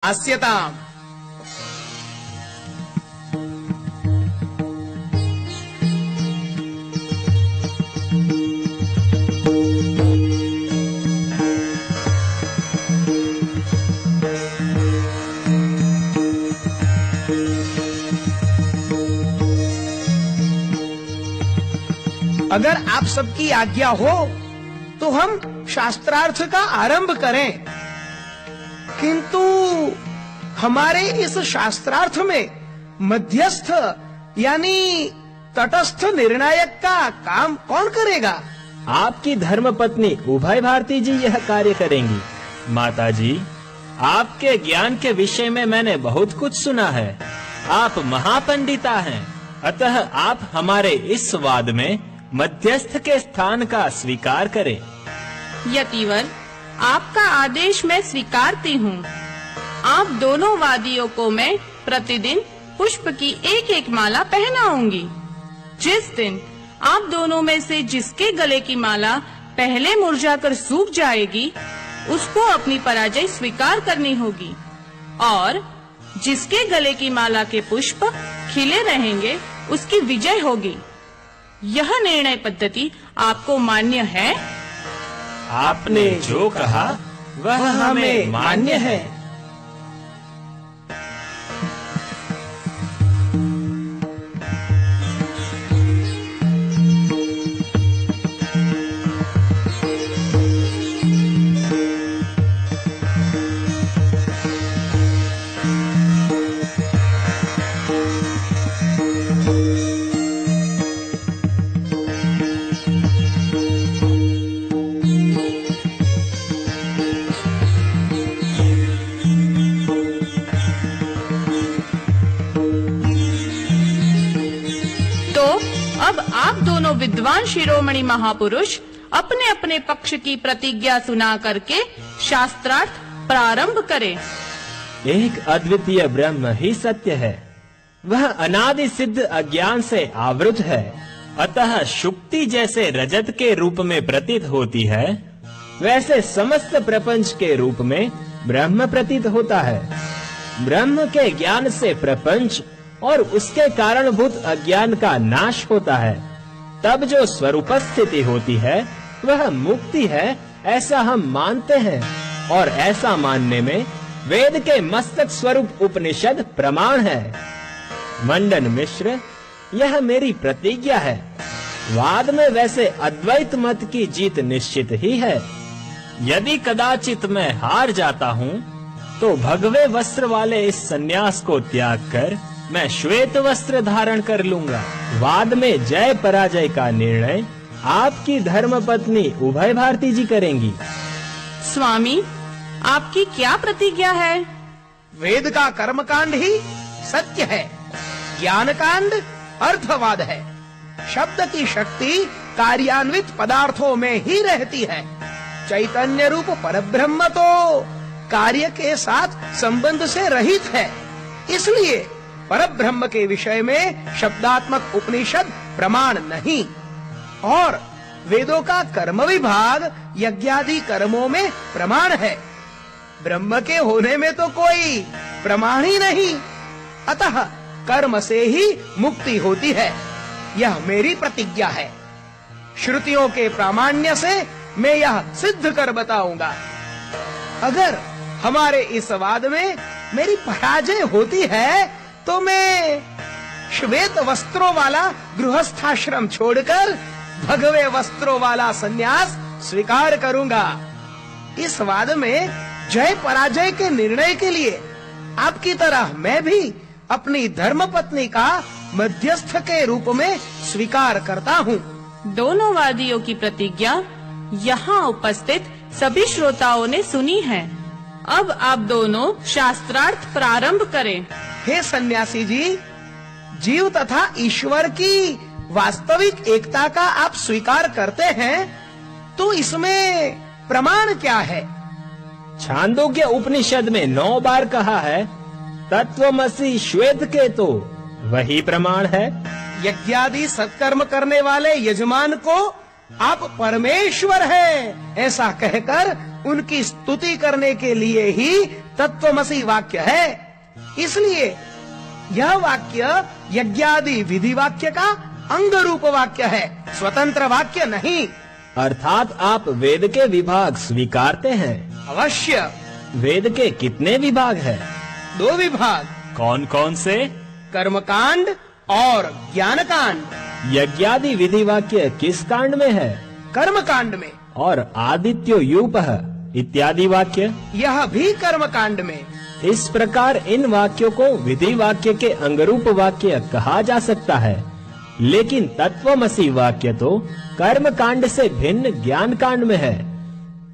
हास्यताम्। अगर आप सबकी आज्ञा हो तो हम शास्त्रार्थ का आरंभ करें, किंतु हमारे इस शास्त्रार्थ में मध्यस्थ यानी तटस्थ निर्णायक का काम कौन करेगा? आपकी धर्मपत्नी उभय भारती जी यह कार्य करेंगी। माताजी, आपके ज्ञान के विषय में मैंने बहुत कुछ सुना है। आप महापंडिता हैं, अतः आप हमारे इस वाद में मध्यस्थ के स्थान का स्वीकार करें। यतिवर, आपका आदेश मैं स्वीकारती हूँ। आप दोनों वादियों को मैं प्रतिदिन पुष्प की एक एक माला पहनाऊंगी। जिस दिन आप दोनों में से जिसके गले की माला पहले मुरझाकर सूख जाएगी, उसको अपनी पराजय स्वीकार करनी होगी, और जिसके गले की माला के पुष्प खिले रहेंगे, उसकी विजय होगी। यह निर्णय पद्धति आपको मान्य है? आपने जो कहा वह हमें मान्य है। अब आप दोनों विद्वान शिरोमणि महापुरुष अपने अपने पक्ष की प्रतिज्ञा सुना करके शास्त्रार्थ प्रारंभ करें। एक अद्वितीय ब्रह्म ही सत्य है, वह अनादि सिद्ध अज्ञान से आवृत है, अतः शुक्ति जैसे रजत के रूप में प्रतीत होती है, वैसे समस्त प्रपंच के रूप में ब्रह्म प्रतीत होता है। ब्रह्म के ज्ञान से प्रपंच और उसके कारणभूत अज्ञान का नाश होता है। तब जो स्वरूप स्थिति होती है वह मुक्ति है, ऐसा हम मानते हैं, और ऐसा मानने में वेद के मस्तक स्वरूप उपनिषद प्रमाण है। मंडन मिश्र, यह मेरी प्रतिज्ञा है। वाद में वैसे अद्वैत मत की जीत निश्चित ही है। यदि कदाचित मैं हार जाता हूँ तो भगवे वस्त्र वाले इस सन्यास को त्याग कर मैं श्वेत वस्त्र धारण कर लूंगा। वाद में जय पराजय का निर्णय आपकी धर्मपत्नी उभय भारती जी करेंगी। स्वामी, आपकी क्या प्रतिज्ञा है? वेद का कर्मकांड ही सत्य है, ज्ञान कांड अर्थवाद है। शब्द की शक्ति कार्यान्वित पदार्थों में ही रहती है। चैतन्य रूप परब्रह्म तो कार्य के साथ संबंध से रहित है, इसलिए परब्रह्म के विषय में शब्दात्मक उपनिषद प्रमाण नहीं, और वेदों का कर्म विभाग यज्ञादि कर्मों में प्रमाण है। ब्रह्म के होने में तो कोई प्रमाण ही नहीं, अतः कर्म से ही मुक्ति होती है। यह मेरी प्रतिज्ञा है। श्रुतियों के प्रामाण्य से मैं यह सिद्ध कर बताऊंगा। अगर हमारे इस वाद में मेरी पराजय होती है तो मैं श्वेत वस्त्रों वाला गृहस्थाश्रम छोड़कर भगवे वस्त्रों वाला सन्यास स्वीकार करूंगा। इस वाद में जय पराजय के निर्णय के लिए आपकी तरह मैं भी अपनी धर्मपत्नी का मध्यस्थ के रूप में स्वीकार करता हूँ। दोनों वादियों की प्रतिज्ञा यहाँ उपस्थित सभी श्रोताओं ने सुनी है। अब आप दोनों शास्त्रार्थ प्रारंभ करें। हे सन्यासी जी, जीव तथा ईश्वर की वास्तविक एकता का आप स्वीकार करते हैं, तो इसमें प्रमाण क्या है? छांदोग्य उपनिषद में 9 बार कहा है तत्वमसि श्वेत के, तो वही प्रमाण है। यज्ञादि सत्कर्म करने वाले यजमान को आप परमेश्वर हैं ऐसा कहकर उनकी स्तुति करने के लिए ही तत्वमसि वाक्य है। इसलिए यह वाक्य यज्ञादि विधि वाक्य का अंग रूप वाक्य है, स्वतंत्र वाक्य नहीं। अर्थात आप वेद के विभाग स्वीकारते हैं। अवश्य। वेद के कितने विभाग हैं? 2 विभाग। कौन कौन से? कर्मकांड और ज्ञान कांड। यज्ञादि विधि वाक्य किस कांड में है? कर्म कांड में। और आदित्यो यूपः इत्यादि वाक्य? यह भी कर्म कांड में। इस प्रकार इन वाक्यों को विधि वाक्य के अंगरूप वाक्य कहा जा सकता है, लेकिन तत्वमसि वाक्य तो कर्म कांड से भिन्न ज्ञान कांड में है,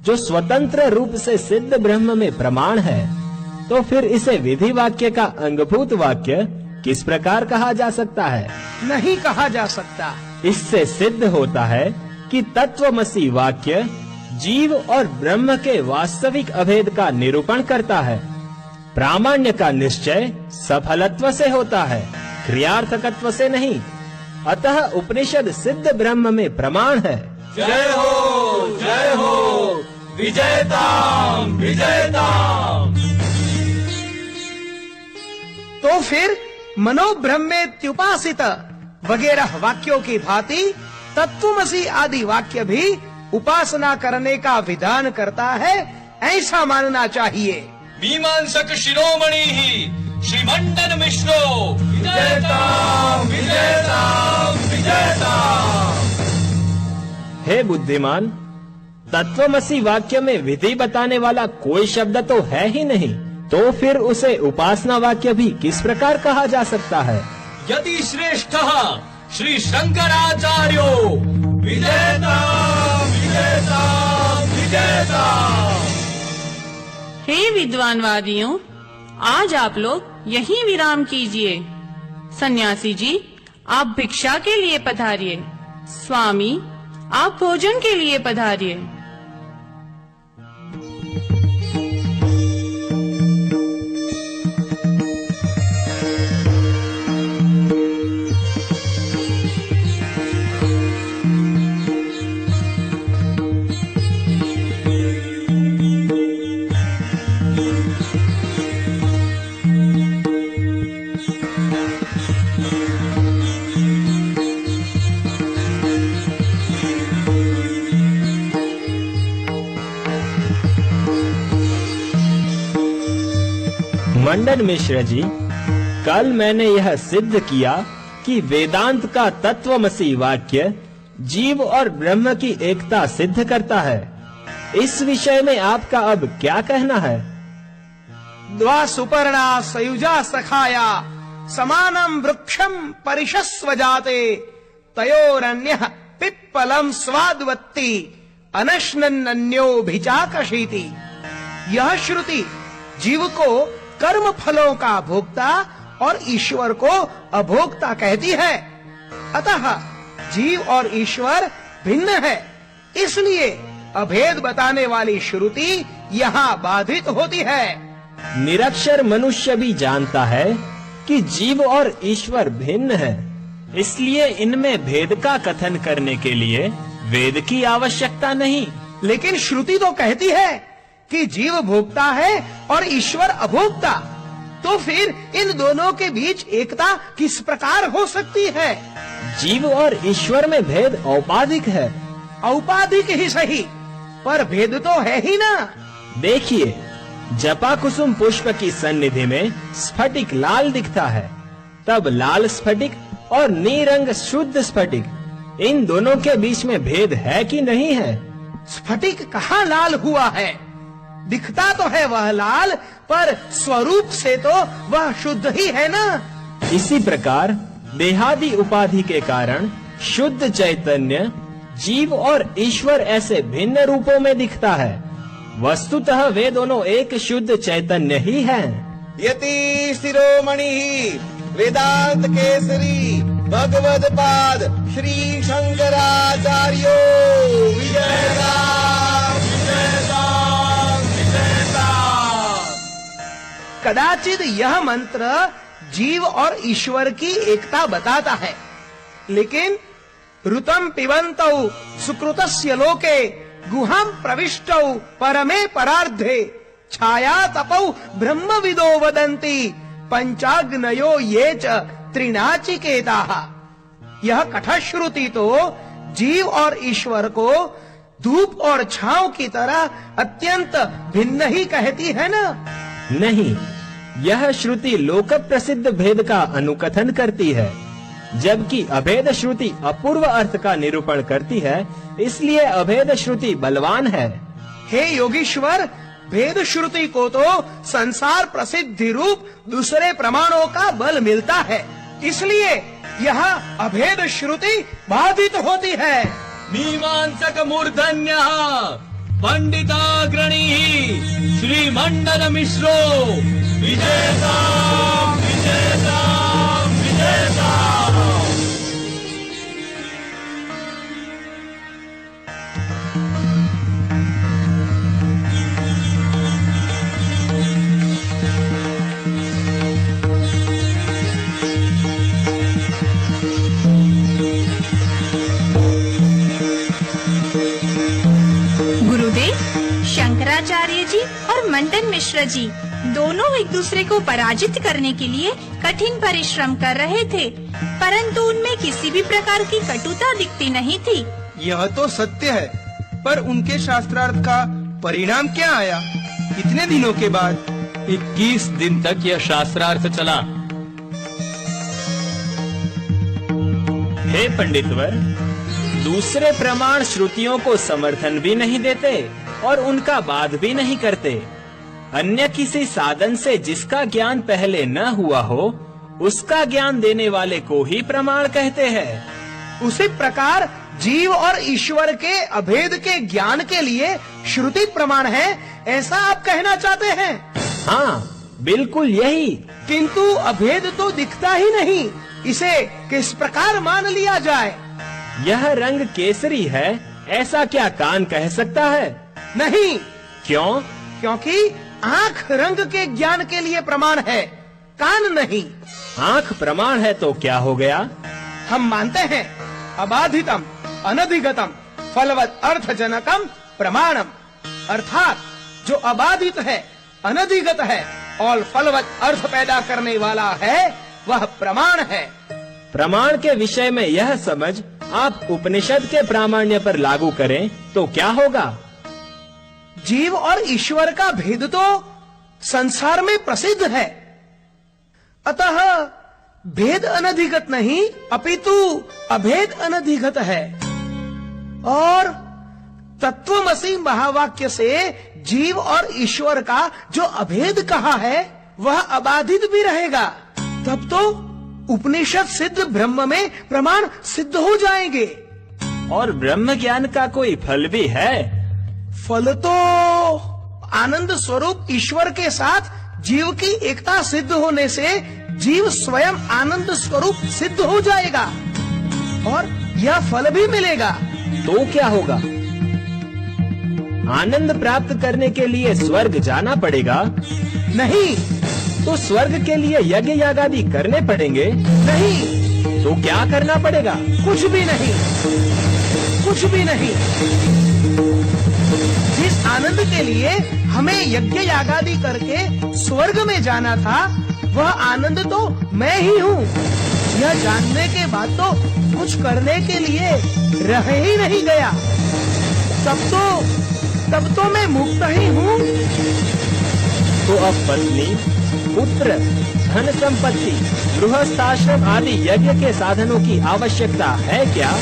जो स्वतंत्र रूप से सिद्ध ब्रह्म में प्रमाण है। तो फिर इसे विधि वाक्य का अंगभूत वाक्य किस प्रकार कहा जा सकता है? नहीं कहा जा सकता। इससे सिद्ध होता है कि तत्वमसि वाक्य जीव और ब्रह्म के वास्तविक अभेद का निरूपण करता है। प्रामाण्य का निश्चय सफलत्व से होता है, क्रियार्थकत्व से नहीं। अतः उपनिषद सिद्ध ब्रह्म में प्रमाण है। जय हो विजयताम विजयताम। तो फिर मनोब्रह्मेत्युपासित वगैरह वाक्यों की भांति तत्वमसि आदि वाक्य भी उपासना करने का विधान करता है, ऐसा मानना चाहिए। मीमांसक शिरोमणि ही श्रीमंडन मिश्रो विजयताम विजयताम विजयताम। हे बुद्धिमान, तत्वमसि वाक्य में विधि बताने वाला कोई शब्द तो है ही नहीं, तो फिर उसे उपासना वाक्य भी किस प्रकार कहा जा सकता है? यदि श्रेष्ठः श्री शंकराचार्यो विजयताम विजयताम विजयताम। हे विद्वानवादियों, आज आप लोग यहीं विराम कीजिए। सन्यासी जी, आप भिक्षा के लिए पधारिए। स्वामी, आप भोजन के लिए पधारिए। मंडन मिश्र जी, कल मैंने यह सिद्ध किया कि वेदांत का तत्वमसि वाक्य जीव और ब्रह्म की एकता सिद्ध करता है। इस विषय में आपका अब क्या कहना है? द्वा सुपर्णा सयुजा सखाया समानम वृक्षम परिशस्व जाते तयोरन्यः पिप्पलम स्वादवत्ति अनश्नन्न्योभिचाकशीति। यह श्रुति जीव को कर्म फलों का भोक्ता और ईश्वर को अभोक्ता कहती है। अतः जीव और ईश्वर भिन्न है, इसलिए अभेद बताने वाली श्रुति यहाँ बाधित होती है। निरक्षर मनुष्य भी जानता है कि जीव और ईश्वर भिन्न है, इसलिए इनमें भेद का कथन करने के लिए वेद की आवश्यकता नहीं। लेकिन श्रुति तो कहती है कि जीव भोक्ता है और ईश्वर अभोक्ता, तो फिर इन दोनों के बीच एकता किस प्रकार हो सकती है? जीव और ईश्वर में भेद औपाधिक है। औपाधिक ही सही, पर भेद तो है ही ना। देखिए, जपा कुसुम पुष्प की सन्निधि में स्फटिक लाल दिखता है, तब लाल स्फटिक और नीरंग शुद्ध स्फटिक, इन दोनों के बीच में भेद है कि नहीं है? स्फटिक कहाँ लाल हुआ है? दिखता तो है वह लाल, पर स्वरूप से तो वह शुद्ध ही है ना। इसी प्रकार देहादि उपाधि के कारण शुद्ध चैतन्य जीव और ईश्वर ऐसे भिन्न रूपों में दिखता है। वस्तुतः वे दोनों एक शुद्ध चैतन्य ही हैं। यति शिरोमणि वेदांत केसरी भगवद पाद श्री शंकराचार्यो विजयताम विजयताम विजयताम। कदाचित यह मंत्र जीव और ईश्वर की एकता बताता है, लेकिन ऋतम पिबन्तौ सुकृतस्य लोके गुहां प्रविष्टौ परमे परार्धे छाया तपौ ब्रह्मविदो वदन्ति पंचाग्नयो ये च त्रिनाचिकेताः। यह कठश्रुति तो जीव और ईश्वर को धूप और छांव की तरह अत्यंत भिन्न ही कहती है ना? नहीं, यह श्रुति लोक प्रसिद्ध भेद का अनुकथन करती है, जबकि अभेद श्रुति अपूर्व अर्थ का निरूपण करती है, इसलिए अभेद श्रुति बलवान है। हे योगीश्वर, भेद श्रुति को तो संसार प्रसिद्धि रूप दूसरे प्रमाणों का बल मिलता है, इसलिए यह अभेद श्रुति बाधित होती है। मीमांसक मूर्धन्यः पंडिताग्रणीः श्रीमंडल मिश्रो विजेता विजेता विजेता। शंकराचार्य जी और मंडन मिश्र जी दोनों एक दूसरे को पराजित करने के लिए कठिन परिश्रम कर रहे थे, परंतु उनमें किसी भी प्रकार की कटुता दिखती नहीं थी। यह तो सत्य है, पर उनके शास्त्रार्थ का परिणाम क्या आया? कितने दिनों के बाद? 21 दिन तक यह शास्त्रार्थ चला। हे पंडितवर, दूसरे प्रमाण श्रुतियों को समर्थन भी नहीं देते और उनका वाद भी नहीं करते। अन्य किसी साधन से जिसका ज्ञान पहले न हुआ हो, उसका ज्ञान देने वाले को ही प्रमाण कहते हैं। उसी प्रकार जीव और ईश्वर के अभेद के ज्ञान के लिए श्रुति प्रमाण है, ऐसा आप कहना चाहते हैं? हाँ, बिल्कुल यही। किंतु अभेद तो दिखता ही नहीं, इसे किस प्रकार मान लिया जाए? यह रंग केसरी है, ऐसा क्या कान कह सकता है? नहीं। क्यों? क्योंकि आँख रंग के ज्ञान के लिए प्रमाण है, कान नहीं। आँख प्रमाण है तो क्या हो गया? हम मानते हैं अबाधितम अनधिगतम फलवत अर्थजनकम प्रमाणम, अर्थात जो अबाधित है, अनधिगत है और फलवत अर्थ पैदा करने वाला है, वह प्रमाण है। प्रमाण के विषय में यह समझ आप उपनिषद के प्रामाण्य पर लागू करें तो क्या होगा? जीव और ईश्वर का भेद तो संसार में प्रसिद्ध है, अतः भेद अनधिगत नहीं अपितु अभेद अनधिगत है। और तत्वमसि महावाक्य से जीव और ईश्वर का जो अभेद कहा है वह अबाधित भी रहेगा, तब तो उपनिषद सिद्ध ब्रह्म में प्रमाण सिद्ध हो जाएंगे। और ब्रह्म ज्ञान का कोई फल भी है? फल तो आनंद स्वरूप ईश्वर के साथ जीव की एकता सिद्ध होने से जीव स्वयं आनंद स्वरूप सिद्ध हो जाएगा और यह फल भी मिलेगा। तो क्या होगा? आनंद प्राप्त करने के लिए स्वर्ग जाना पड़ेगा? नहीं। तो स्वर्ग के लिए यज्ञ यागादि करने पड़ेंगे? नहीं। तो क्या करना पड़ेगा? कुछ भी नहीं, कुछ भी नहीं। जिस आनंद के लिए हमें यज्ञ यागादि करके स्वर्ग में जाना था, वह आनंद तो मैं ही हूँ। यह जानने के बाद तो कुछ करने के लिए रह ही नहीं गया। तब तो मैं मुक्त ही हूँ। तो अब पत्नी, पुत्र, धन संपत्ति, गृहस्थाश्रम आदि यज्ञ के साधनों की आवश्यकता है क्या?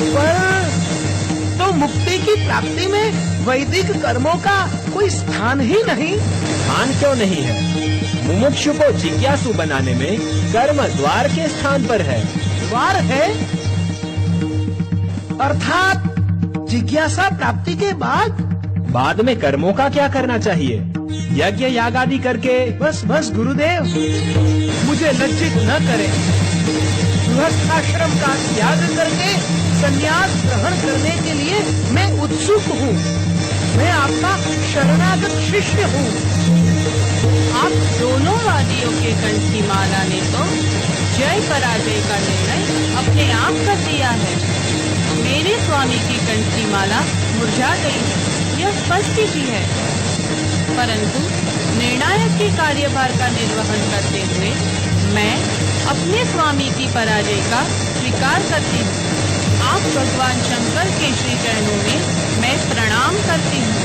पर तो मुक्ति की प्राप्ति में वैदिक कर्मों का कोई स्थान ही नहीं। स्थान क्यों नहीं है? मुमुक्षु को जिज्ञासु बनाने में कर्म द्वार के स्थान पर है। द्वार है अर्थात जिज्ञासा प्राप्ति के बाद में कर्मों का क्या करना चाहिए? यज्ञ यागादि करके? बस गुरुदेव, मुझे लज्जित न करें। गृहस्थाश्रम का त्याग करके संन्यास ग्रहण करने के लिए मैं उत्सुक हूँ। मैं आपका शरणागत शिष्य हूँ। आप दोनों वादियों के कंठ की माला ने तो जय पराजय का निर्णय अपने आप कर दिया है। मेरे स्वामी की कंठ की माला मुरझा गई है, यह स्पष्ट ही है, परंतु निर्णायक के कार्यभार का निर्वहन करते हुए मैं अपने स्वामी की पराजय का स्वीकार करती हूँ। आप भगवान शंकर के श्री चरणों में मैं प्रणाम करती हूँ।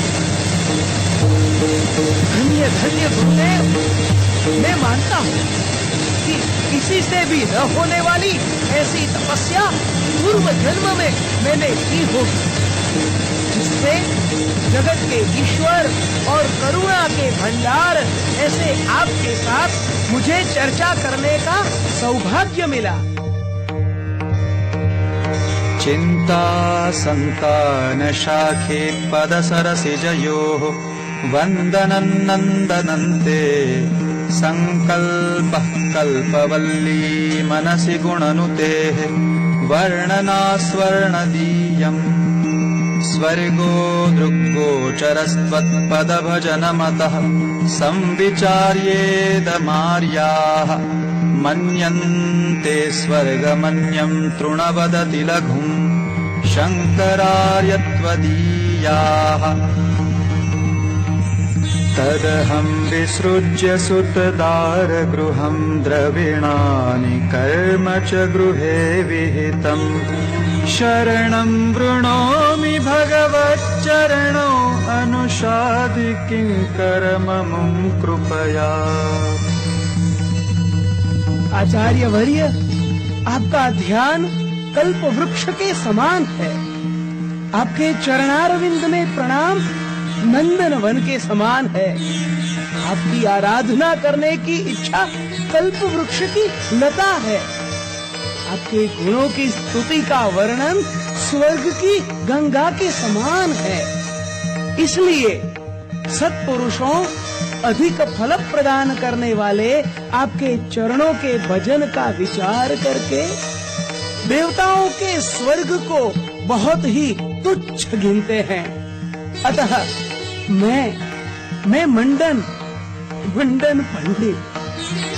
धन्य धन्य गुरुदेव, मैं मानता हूँ कि किसी से भी न होने वाली ऐसी तपस्या पूर्व जन्म में मैंने की होगी, जिससे जगत के ईश्वर और करुणा के भंडार ऐसे आपके साथ मुझे चर्चा करने का सौभाग्य मिला। चिंता संतान शाखे पद सरसिजयोः वंदनं नंदनन्ते संकल्पः कल्पवल्ली मनसि गुणनुतेः वर्णनास्वर्णदीयम् स्वर्गो दृग्गोचरस्त्वत्पदभजनमतः संविचार्येदमार्याः मन्यन्ते स्वर्गमन्यं तृणवदति लघुं शङ्करार्यत्वदीयाः तदहं विसृज्य सुतदारगृहं द्रविणानि कर्म च गृहे विहितम् शरणं वृणोमि भगवच्चरणौ अनुशादि किंकरममुं कृपया। आचार्य वर्य, आपका ध्यान कल्प वृक्ष के समान है। आपके चरणारविंद में प्रणाम नंदन वन के समान है। आपकी आराधना करने की इच्छा कल्प वृक्ष की लता है। आपके गुणों की स्तुति का वर्णन स्वर्ग की गंगा के समान है। इसलिए सत्पुरुषों अधिक फल प्रदान करने वाले आपके चरणों के भजन का विचार करके देवताओं के स्वर्ग को बहुत ही तुच्छ गिनते हैं। अतः मैं मंडन पंडित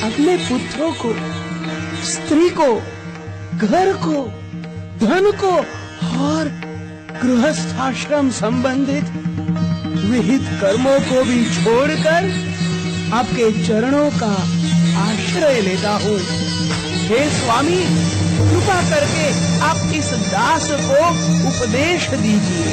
अपने पुत्रों को, स्त्री को, घर को, धन को और गृहस्थाश्रम संबंधित विहित कर्मों को भी छोड़कर आपके चरणों का आश्रय लेता हूँ। हे स्वामी, कृपा करके आप इस दास को उपदेश दीजिए।